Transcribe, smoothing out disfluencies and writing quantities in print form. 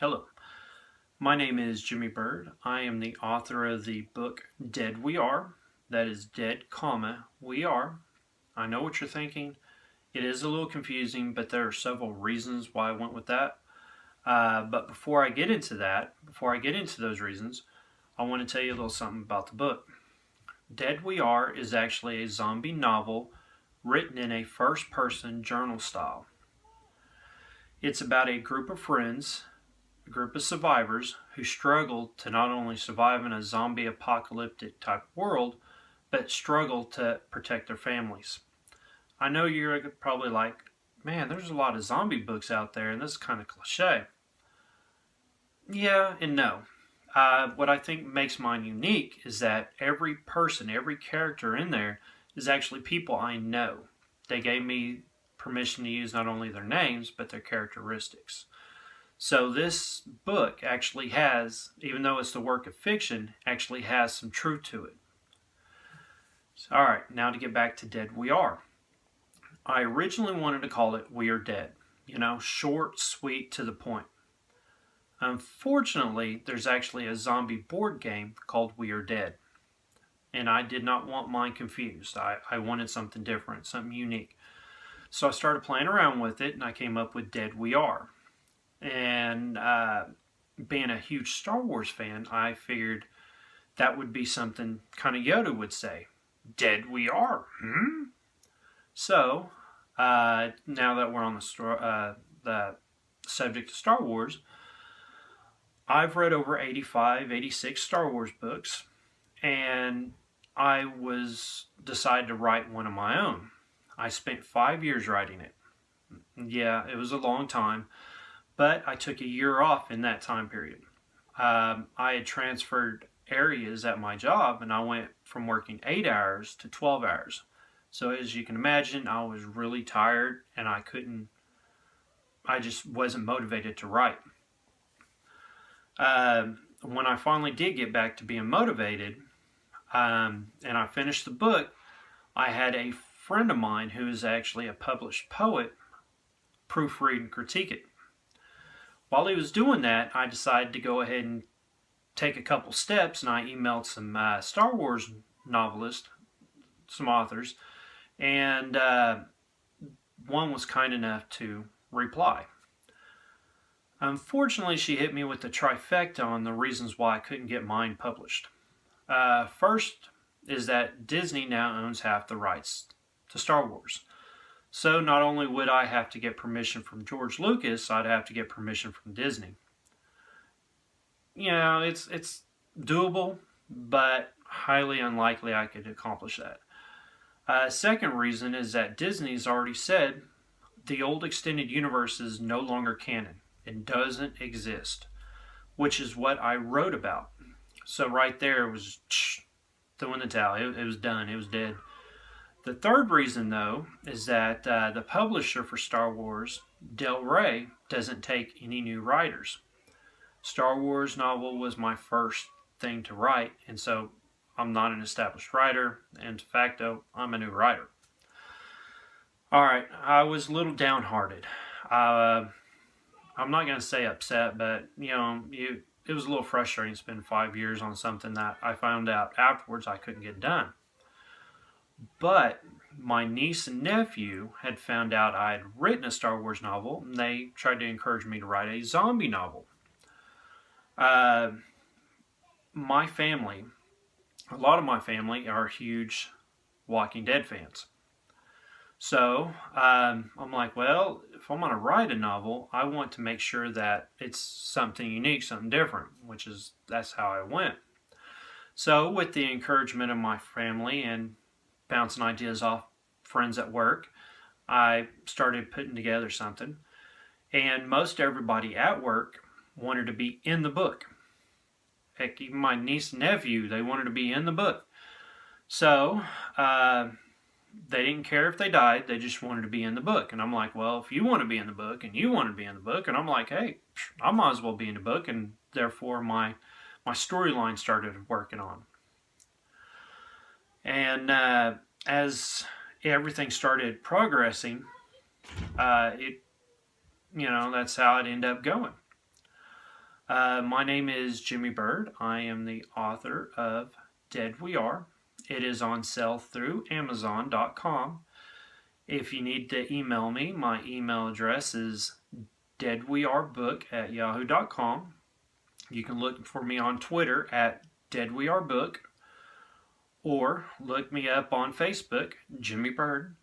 Hello, my name is Jimmy Bird. I am the author of the book Dead We Are. That is dead, comma, we are. I know what you're thinking. It is a little confusing, but there are several reasons why I went with that. But before I get into that, before I get into those reasons, I want to tell you a little something about the book. Dead We Are is actually a zombie novel written in a first person journal style. It's about a group of friends, a group of survivors who struggle to not only survive in a zombie apocalyptic type world, but struggle to protect their families. I know you're probably like, man, there's a lot of zombie books out there, and this is kind of cliche. Yeah and no. What I think makes mine unique is that every person, every character in there is actually people I know. They gave me permission to use not only their names, but their characteristics. So this book actually has, even though it's the work of fiction, actually has some truth to it. So, all right, now to get back to Dead We Are. I originally wanted to call it We Are Dead. Short, sweet, to the point. Unfortunately, there's actually a zombie board game called We Are Dead. And I did not want mine confused. I wanted something different, something unique. So I started playing around with it, and I came up with Dead We Are. And being a huge Star Wars fan, I figured that would be something kind of Yoda would say. Dead we are. So, now that we're on the subject of Star Wars, I've read over 85, 86 Star Wars books, and I decided to write one of my own. I spent 5 years writing it. Yeah, it was a long time, but I took a year off in that time period. I had transferred areas at my job, and I went from working 8 hours to 12 hours. So as you can imagine, I was really tired, and I just wasn't motivated to write. When I finally did get back to being motivated, and I finished the book, I had a friend of mine who is actually a published poet proofread and critique it. While he was doing that, I decided to go ahead and take a couple steps, and I emailed some Star Wars novelists, some authors, and one was kind enough to reply. Unfortunately, she hit me with the trifecta on the reasons why I couldn't get mine published. First is that Disney now owns half the rights to Star Wars. So not only would I have to get permission from George Lucas, I'd have to get permission from Disney. It's doable, but highly unlikely I could accomplish that. Second reason is that Disney's already said the old extended universe is no longer canon. It doesn't exist, which is what I wrote about. So right there was throwing the towel. It was done. It was dead. The third reason, though, is that the publisher for Star Wars, Del Rey, doesn't take any new writers. Star Wars novel was my first thing to write, and so I'm not an established writer, and de facto, I'm a new writer. Alright, I was a little downhearted. I'm not going to say upset, but, it was a little frustrating to spend 5 years on something that I found out afterwards I couldn't get done. But my niece and nephew had found out I had written a Star Wars novel, and they tried to encourage me to write a zombie novel. My family, a lot of my family are huge Walking Dead fans. So I'm like, well, if I'm going to write a novel, I want to make sure that it's something unique, something different, that's how I went. So with the encouragement of my family and bouncing ideas off friends at work, I started putting together something. And most everybody at work wanted to be in the book. Heck, even my niece and nephew, they wanted to be in the book. So they didn't care if they died, they just wanted to be in the book. And I'm like, well, if you want to be in the book and you want to be in the book, and I'm like, hey, I might as well be in the book. And therefore my storyline started working on. And as everything started progressing, that's how it ended up going. My name is Jimmy Bird. I am the author of Dead We Are. It is on sale through Amazon.com. If you need to email me, my email address is deadwearebook@yahoo.com. You can look for me on Twitter at deadwearebook, or look me up on Facebook, Jimmy Bird.